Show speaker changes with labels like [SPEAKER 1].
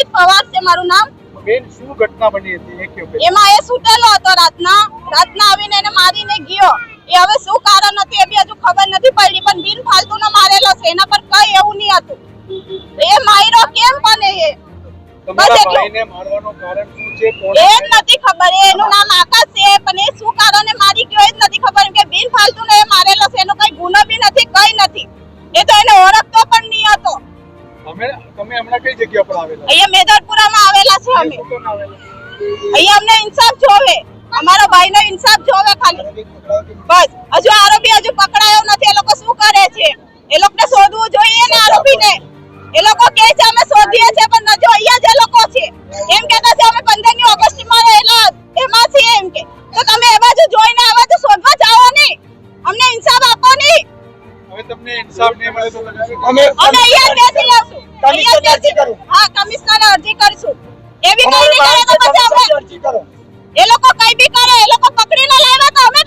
[SPEAKER 1] અમિત પવાર છે મારું નામ।
[SPEAKER 2] બેન શું ઘટના બની હતી એ કયો?
[SPEAKER 1] એમાં એ સૂતેલો હતો રાતના આવીને એને મારીને ગયો। એ હવે શું કારણ હતું એ બી હજુ ખબર નથી પડી, પણ બિન ફાલતુનો મારેલો છે, એના પર કઈ એવું નહીં હતું। એ માર્યો કેમ બને એ
[SPEAKER 2] તમારા ભાઈને મારવાનું કારણ શું છે? કોણ
[SPEAKER 1] એ નથી ખબર। એનું નામ આકાશ છે, પણ એ શું કારણે મારી ગયો એ નથી ખબર, કે બિન ફાલતુનો એ મારેલો છે, એનો કઈ ગુનો બી નથી, કઈ નથી। એ તો એને ઓળખતો પણ નહીં હતો।
[SPEAKER 2] તમે હમણાં કઈ જગ્યા પર આવેલા?
[SPEAKER 1] અહીંયા મેદરપુરામાં આવેલા છે અમે। અહીંયા અમને ઇન્સાફ જોવે, અમારો ભાઈનો ઇન્સાફ જોવે ખાલી, બસ। હજુ આરોપી હજુ પકડાયો નથી। એ લોકો શું કરે છે? એ લોકોને શોધવું જોઈએ ને આરોપીને। એ લોકો કહે છે અમે શોધીએ છે, પણ હજુ અહીંયા જ એ લોકો છે। એમ કહેતા છે અમે 15મી ઓગસ્ટમાં રહેલા એમાં છીએ એમ કે, તો તમે એ બાજુ જોઈને આ બાજુ શોધવા જાઓ નહીં, અમને ઇન્સાફ આપો નહીં।
[SPEAKER 2] હવે તમને ઇન્સાફ નહીં મળે તો
[SPEAKER 1] અમે અહીંયા જ બેસી લઈશું, અહીંયા જ બેસી કરું। હા, કમિશનરને અરજી કરીશું। એ બી કઈ નહીં કરે તો પછી અમે એ લોકો કઈ બી કરે, એ લોકો પકડીને લાવ્યા તો અમે